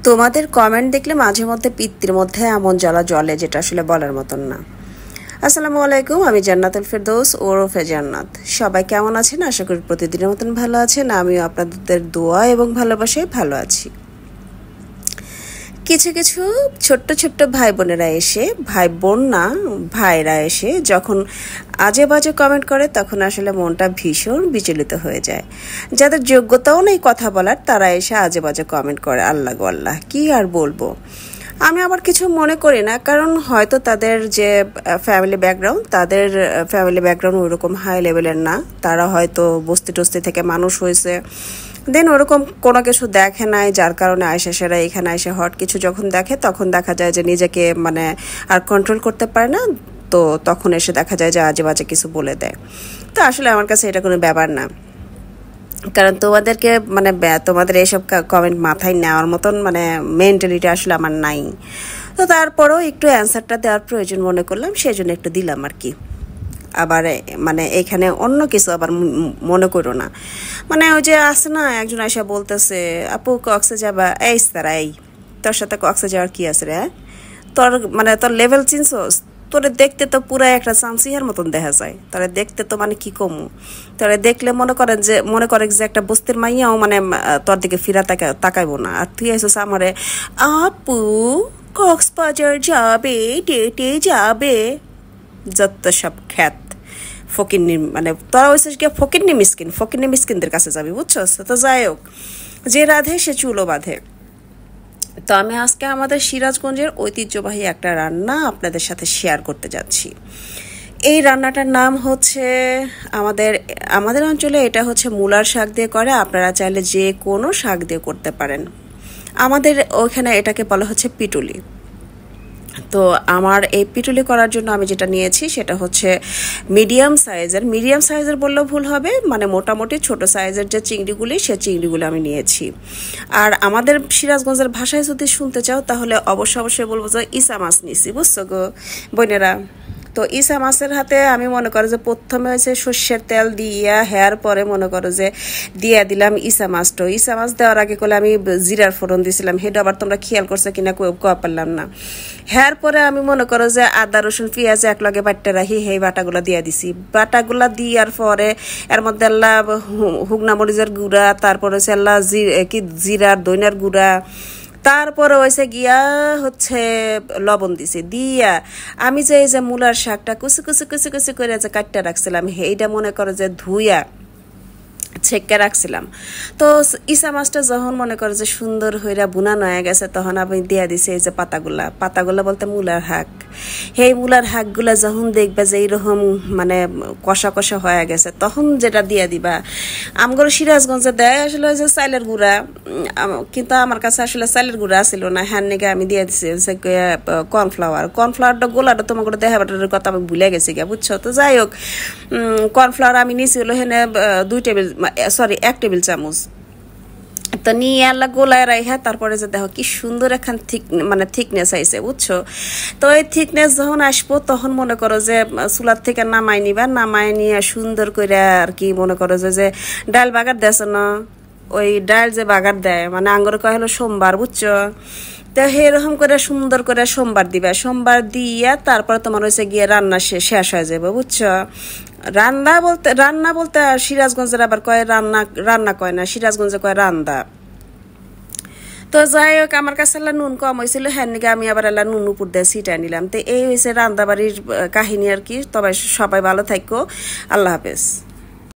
তোমাদের কমেন্ট দেখলে মাঝে মধ্যে পিত্তির মধ্যে এমন জ্বালা জ্বলে যেটা আসলে বলার মতন না। আসসালামু আলাইকুম, আমি জান্নাতুল ফেরদৌস ওরফে জান্নাত। সবাই কেমন আছেন? আশা করি প্রতিদিনের মতন ভালো আছেন। আমিও আপনাদের দোয়া এবং ভালোবাসায় ভালো আছি। কিছু কিছু ছোট্ট ছোট্ট ভাই বোনেরা এসে, ভাই বোন না ভাইরা এসে যখন আজে বাজে কমেন্ট করে তখন আসলে মনটা ভীষণ বিচলিত হয়ে যায়। যাদের যোগ্যতাও নেই কথা বলার তারা এসে আজে বাজে কমেন্ট করে, আল্লাহ গো আল্লাহ, কি আর বলবো। আমি আবার কিছু মনে করি না, কারণ হয়তো তাদের যে ফ্যামিলি ব্যাকগ্রাউন্ড ওইরকম হাই লেভেলের না। তারা হয়তো বস্তি টস্তি থেকে মানুষ হয়েছে, দেন ওরকম কোনো কিছু দেখে নাই, যার কারণে আয়সা সেরা এখানে এসে হট কিছু যখন দেখে তখন দেখা যায় যে নিজেকে আর কন্ট্রোল করতে পারে না, তো তখন এসে দেখা যায় যে আজে বাজে কিছু বলে দেয়। তো আসলে আমার কাছে এটা কোনো ব্যাপার না, কারণ তোমাদেরকে তোমাদের এইসব কমেন্ট মাথায় নেওয়ার মতন মেন্টালিটি আসলে আমার নাই। তো তারপরেও একটু অ্যান্সারটা দেওয়ার প্রয়োজন মনে করলাম, সেই জন্য একটু দিলাম আর কি। আবার এখানে অন্য কিছু আবার মনে করো না। ওই যে আছে না, একজন আয়সা বলতেছে, আপু কক্সে যাবা? এই তারা এই তোর সাথে কক্সে যাওয়ার কি আছে রে? তোর লেভেল চিনছস? তোরে দেখতে তো পুরো একটা চামচিহার মতন দেখা যায়। তোরে দেখতে তো কি কমু, তোরে দেখলে মনে করে যে একটা বস্তির মাইয়াও তোর দিকে ফিরা তাকাইবো না। আর তুই আইসস আমারে আপু কক্সবাজার যাবে, ডেটে যাবে, যত সব খ্যাত ফকিন্নি, তোরা হয়েছিস গিয়ে ফকিন্নি মিসকিনদের কাছে যাবি, বুঝছস? তো যাই হোক, যে রাধে সে চুলো বাঁধে। তো আমি আজকে আমাদের সিরাজগঞ্জের ঐতিহ্যবাহী একটা রান্না আপনাদের সাথে শেয়ার করতে যাচ্ছি। এই রান্নাটার নাম হচ্ছে, আমাদের অঞ্চলে এটা হচ্ছে মূলার শাক দিয়ে করে, আপনারা চাইলে যে কোনো শাক দিয়ে করতে পারেন। আমাদের ওখানে এটাকে বলা হচ্ছে পিটুলি। তো আমার এই পিটুলি করার জন্য আমি যেটা নিয়েছি সেটা হচ্ছে মিডিয়াম সাইজের বললেও ভুল হবে, মোটামুটি ছোট সাইজের যে চিংড়িগুলি, সে চিংড়িগুলো আমি নিয়েছি। আর আমাদের সিরাজগঞ্জের ভাষায় যদি শুনতে চাও তাহলে অবশ্যই বলবো যে ইসা মাছ নিছি, বুঝছো গো বোনেরা। তো ইসা মাছের হাতে আমি মনে করো যে প্রথমে হয়েছে সর্ষের তেল দিয়া, হেয়ার পরে মনে করো যে দিয়া দিলাম ইসা মাছ দেওয়ার আগে করলে আমি জিরার ফোড়ন দিয়েছিলাম, হেটা আবার তোমরা খেয়াল করছো কিনা কোয়া পারলাম না। হেয়ার পরে আমি মনে করো যে আদা রসুন পেঁয়াজ একলগে বাটতে রাখি, সেই বাটাগুলো দিয়া দিছি। বাটাগুলা দিয়ার পরে এর মধ্যে আল্লাহ হুগনা মরিচের গুঁড়া, তারপরে হচ্ছে আল্লাহ জিরার দইনার গুঁড়া, তারপরে হয়েছে গিয়া হচ্ছে লবণ দিছি। দিয়া আমি যে এই যে মূলার শাকটা কুচি কুচি কুচি কুচি করে যে কাটটা রাখছিলাম, এইটা মনে করো যে ধুইয়া ছেঁকে রাখছিলাম। তো ইসা মাছটা যখন মনে করো যে সুন্দর হইরা বুনানো হয়ে গেছে, তখন আমি দিয়া দিছি এই যে পাতাগুলা বলতে মূলার শাক। সেই মূলার শাকগুলা যখন দেখবে যে এইরকম কষা কষা হয়ে গেছে, তখন যেটা দিয়া দিবা, আমগর সিরাজগঞ্জে দেয় আসলে ওই যে চাইলের গুঁড়া, কিন্তু আমার কাছে আসলে চাইলের গুঁড়া ছিল না, হ্যান নিগে আমি দিয়ে দিছি কর্নফ্লাওয়ারটা গোলাটা তোমার করে দেখাবার কথা আমি ভুলে গেছি গিয়া, বুঝছো? তো যাই হোক, কর্নফ্লাওয়ার আমি নিয়েছি হলো হেনে 1 টেবিল চামচ। তো নিয়ে আল্লাহ গোলায় রাইহা তারপরে যে দেখো কি সুন্দর এখন থিকনেস আইছে, বুঝছো? তো এই থিকনেস যখন আসবো তখন মনে করো যে চুলার থেকে নামাই নিয়ে সুন্দর করে আর কি মনে করো যে ডাল বাগার দেছ না, ওই ডাল যে বাগার দেয় আঙ্গর কয় হলো সোমবার, বুঝছো? তো এরকম করে সুন্দর করে সোমবার দিয়া তারপরে তোমার হয়েছে গিয়ে রান্না শেষ হয়ে যাবে, বুঝছো? রান্না বলতে সিরাজগঞ্জের আবার কয় রান্না কয় না, সিরাজগঞ্জে কয় রান্দা। তো যাই হোক, আমার কাছে নুন কম হয়েছিল, হ্যাঁ নিকে আমি আবার নুন উপর দিয়ে ছিটাই নিলাম। তো এই হয়েছে রান্দাবাড়ির কাহিনী আর কি। তবে সবাই ভালো থাকো, আল্লাহ হাফেজ।